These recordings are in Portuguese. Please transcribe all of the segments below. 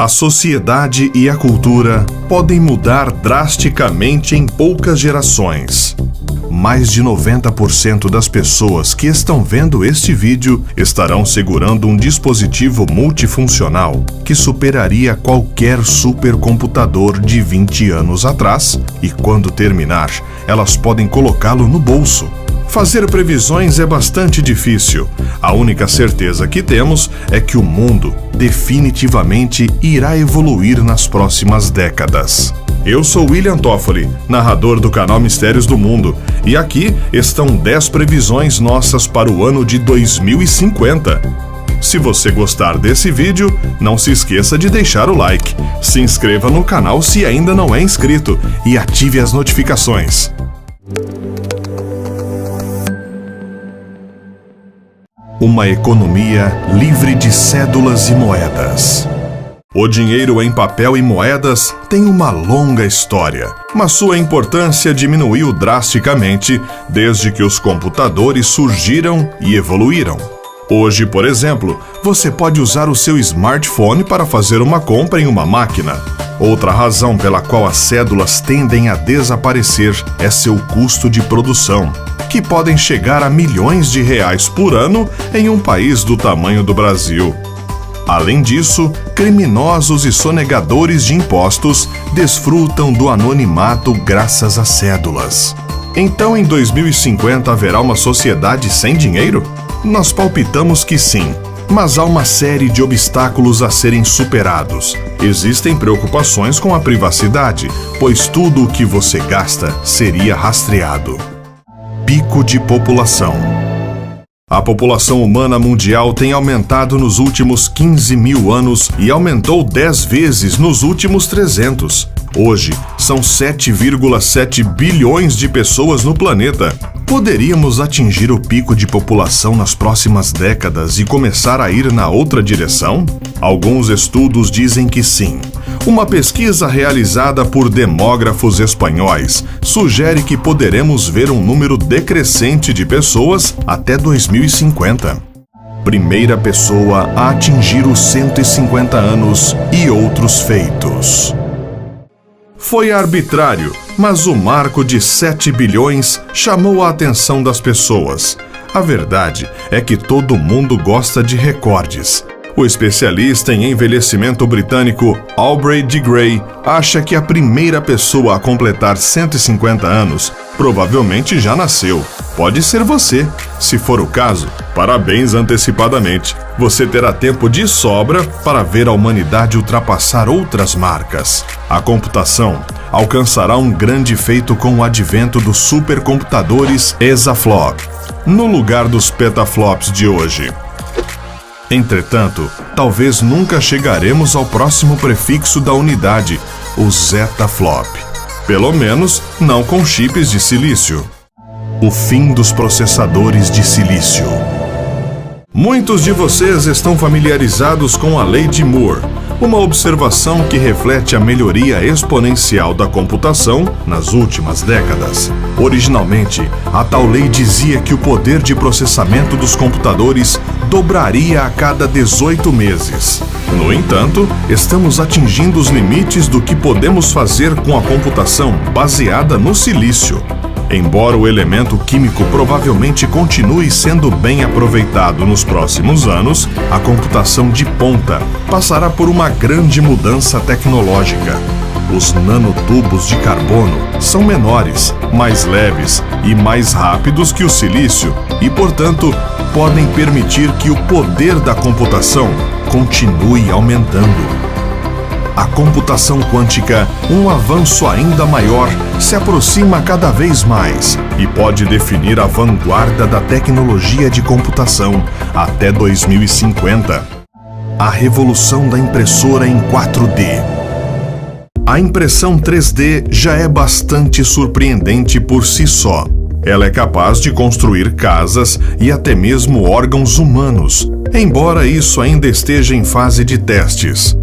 A sociedade e a cultura podem mudar drasticamente em poucas gerações. Mais de 90% das pessoas que estão vendo este vídeo estarão segurando um dispositivo multifuncional que superaria qualquer supercomputador de 20 anos atrás e, quando terminar, elas podem colocá-lo no bolso. Fazer previsões é bastante difícil. A única certeza que temos é que o mundo definitivamente irá evoluir nas próximas décadas. Eu sou William Toffoli, narrador do canal Mistérios do Mundo, e aqui estão 10 previsões nossas para o ano de 2050. Se você gostar desse vídeo, não se esqueça de deixar o like, se inscreva no canal se ainda não é inscrito e ative as notificações. Uma economia livre de cédulas e moedas. O dinheiro em papel e moedas tem uma longa história, mas sua importância diminuiu drasticamente desde que os computadores surgiram e evoluíram. Hoje, por exemplo, você pode usar o seu smartphone para fazer uma compra em uma máquina. Outra razão pela qual as cédulas tendem a desaparecer é seu custo de produção, que podem chegar a milhões de reais por ano em um país do tamanho do Brasil. Além disso, criminosos e sonegadores de impostos desfrutam do anonimato graças às cédulas. Então, em 2050 haverá uma sociedade sem dinheiro? Nós palpitamos que sim, mas há uma série de obstáculos a serem superados. Existem preocupações com a privacidade, pois tudo o que você gasta seria rastreado. Pico de população. A população humana mundial tem aumentado nos últimos 15 mil anos e aumentou 10 vezes nos últimos 300. Hoje, são 7,7 bilhões de pessoas no planeta. Poderíamos atingir o pico de população nas próximas décadas e começar a ir na outra direção? Alguns estudos dizem que sim. Uma pesquisa realizada por demógrafos espanhóis sugere que poderemos ver um número decrescente de pessoas até 2050. Primeira pessoa a atingir os 150 anos e outros feitos. Foi arbitrário, mas o marco de 7 bilhões chamou a atenção das pessoas. A verdade é que todo mundo gosta de recordes. O especialista em envelhecimento britânico Aubrey de Grey acha que a primeira pessoa a completar 150 anos provavelmente já nasceu. Pode ser você. Se for o caso, parabéns antecipadamente. Você terá tempo de sobra para ver a humanidade ultrapassar outras marcas. A computação alcançará um grande feito com o advento dos supercomputadores exaflop, no lugar dos petaflops de hoje. Entretanto, talvez nunca chegaremos ao próximo prefixo da unidade, o zetaflop. Pelo menos, não com chips de silício. O fim dos processadores de silício. Muitos de vocês estão familiarizados com a Lei de Moore, uma observação que reflete a melhoria exponencial da computação nas últimas décadas. Originalmente, a tal lei dizia que o poder de processamento dos computadores dobraria a cada 18 meses. No entanto, estamos atingindo os limites do que podemos fazer com a computação baseada no silício. Embora o elemento químico provavelmente continue sendo bem aproveitado nos próximos anos, a computação de ponta passará por uma grande mudança tecnológica. Os nanotubos de carbono são menores, mais leves e mais rápidos que o silício e, portanto, podem permitir que o poder da computação continue aumentando. A computação quântica, um avanço ainda maior, se aproxima cada vez mais e pode definir a vanguarda da tecnologia de computação até 2050. A revolução da impressora em 4D. A impressão 3D já é bastante surpreendente por si só. Ela é capaz de construir casas e até mesmo órgãos humanos, embora isso ainda esteja em fase de testes.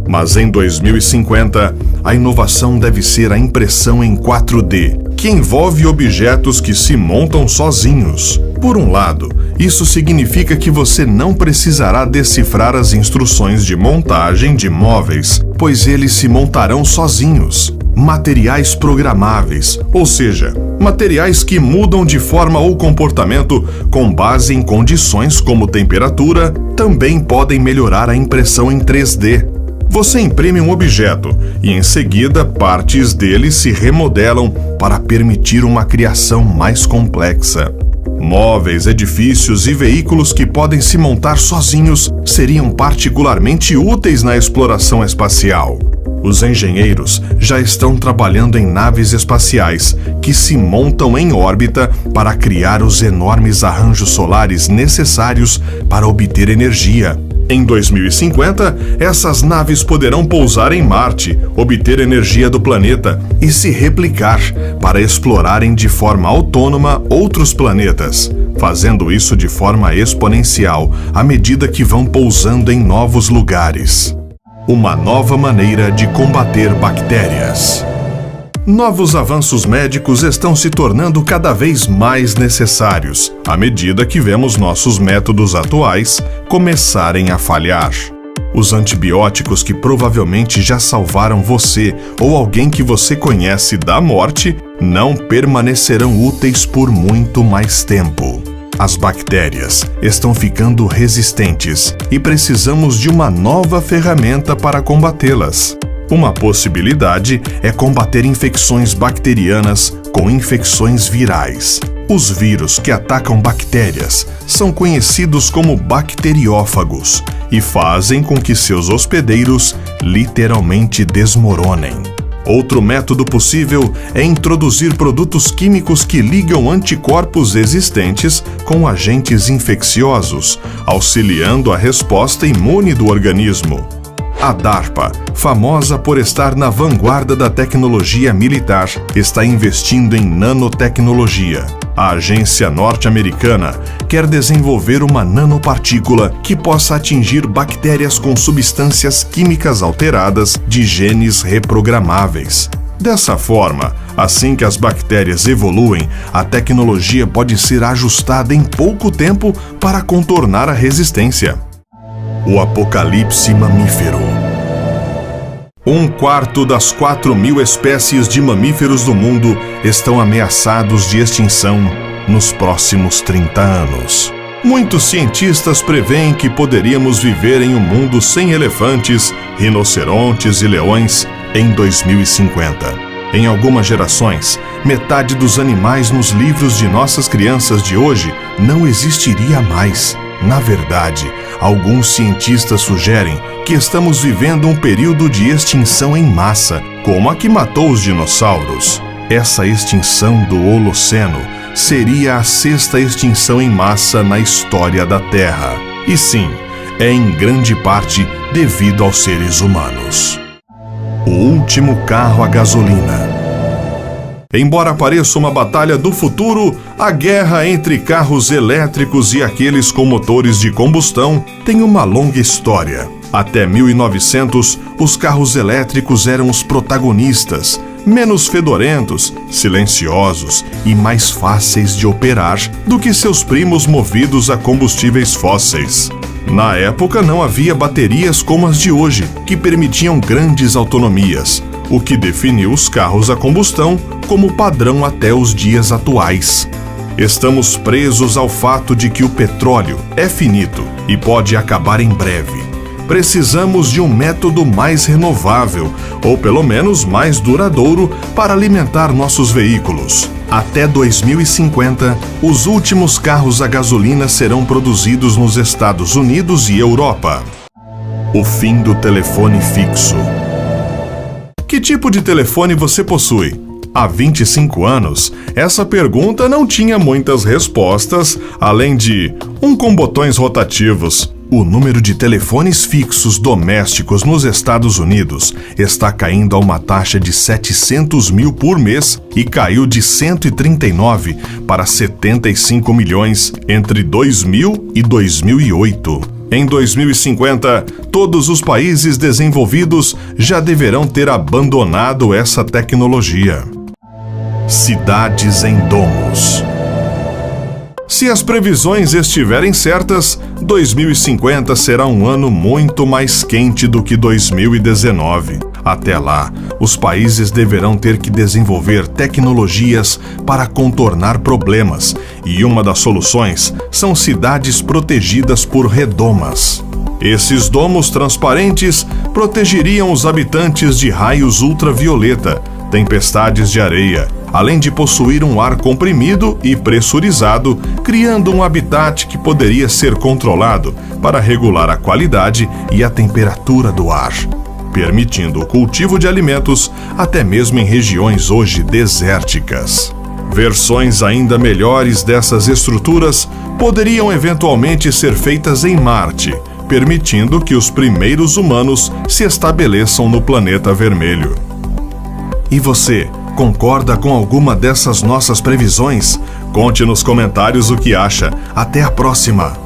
Mas em 2050, a inovação deve ser a impressão em 4D, que envolve objetos que se montam sozinhos. Por um lado, Isso significa que você não precisará decifrar as instruções de montagem de móveis, pois eles se montarão sozinhos. Materiais programáveis, ou seja, materiais que mudam de forma ou comportamento com base em condições como temperatura, também podem melhorar a impressão em 3D. Você imprime um objeto e, em seguida, partes dele se remodelam para permitir uma criação mais complexa. Móveis, edifícios e veículos que podem se montar sozinhos seriam particularmente úteis na exploração espacial. Os engenheiros já estão trabalhando em naves espaciais que se montam em órbita para criar os enormes arranjos solares necessários para obter energia. Em 2050, essas naves poderão pousar em Marte, obter energia do planeta e se replicar para explorarem de forma autônoma outros planetas, fazendo isso de forma exponencial à medida que vão pousando em novos lugares. Uma nova maneira de combater bactérias. Novos avanços médicos estão se tornando cada vez mais necessários, à medida que vemos nossos métodos atuais começarem a falhar. Os antibióticos que provavelmente já salvaram você ou alguém que você conhece da morte não permanecerão úteis por muito mais tempo. As bactérias estão ficando resistentes e precisamos de uma nova ferramenta para combatê-las. Uma possibilidade é combater infecções bacterianas com infecções virais. Os vírus que atacam bactérias são conhecidos como bacteriófagos e fazem com que seus hospedeiros literalmente desmoronem. Outro método possível é introduzir produtos químicos que ligam anticorpos existentes com agentes infecciosos, auxiliando a resposta imune do organismo. A DARPA, famosa por estar na vanguarda da tecnologia militar, está investindo em nanotecnologia. A agência norte-americana quer desenvolver uma nanopartícula que possa atingir bactérias com substâncias químicas alteradas de genes reprogramáveis. Dessa forma, assim que as bactérias evoluem, a tecnologia pode ser ajustada em pouco tempo para contornar a resistência. O apocalipse mamífero. 1/4 das 4.000 espécies de mamíferos do mundo estão ameaçados de extinção nos próximos 30 anos. Muitos cientistas preveem que poderíamos viver em um mundo sem elefantes, rinocerontes e leões em 2050. Em algumas gerações, metade dos animais nos livros de nossas crianças de hoje não existiria mais. Na verdade, alguns cientistas sugerem que estamos vivendo um período de extinção em massa, como a que matou os dinossauros. Essa extinção do Holoceno seria a 6ª extinção em massa na história da Terra. E sim, é em grande parte devido aos seres humanos. O último carro a gasolina. Embora pareça uma batalha do futuro, a guerra entre carros elétricos e aqueles com motores de combustão tem uma longa história. Até 1900, os carros elétricos eram os protagonistas, menos fedorentos, silenciosos e mais fáceis de operar do que seus primos movidos a combustíveis fósseis. Na época não havia baterias como as de hoje, que permitiam grandes autonomias, o que definiu os carros a combustão como padrão até os dias atuais. Estamos presos ao fato de que o petróleo é finito e pode acabar em breve. Precisamos de um método mais renovável, ou pelo menos mais duradouro, para alimentar nossos veículos. Até 2050, os últimos carros a gasolina serão produzidos nos Estados Unidos e Europa. O fim do telefone fixo. Que tipo de telefone você possui? Há 25 anos, essa pergunta não tinha muitas respostas, além de com botões rotativos. O número de telefones fixos domésticos nos Estados Unidos está caindo a uma taxa de 700 mil por mês e caiu de 139 para 75 milhões entre 2000 e 2008. Em 2050, todos os países desenvolvidos já deverão ter abandonado essa tecnologia. Cidades em domos. Se as previsões estiverem certas, 2050 será um ano muito mais quente do que 2019. Até lá, os países deverão ter que desenvolver tecnologias para contornar problemas, e uma das soluções são cidades protegidas por redomas. Esses domos transparentes protegeriam os habitantes de raios ultravioleta, tempestades de areia, além de possuir um ar comprimido e pressurizado, criando um habitat que poderia ser controlado para regular a qualidade e a temperatura do ar, permitindo o cultivo de alimentos até mesmo em regiões hoje desérticas. Versões ainda melhores dessas estruturas poderiam eventualmente ser feitas em Marte, permitindo que os primeiros humanos se estabeleçam no planeta vermelho. E você, concorda com alguma dessas nossas previsões? Conte nos comentários o que acha. Até a próxima!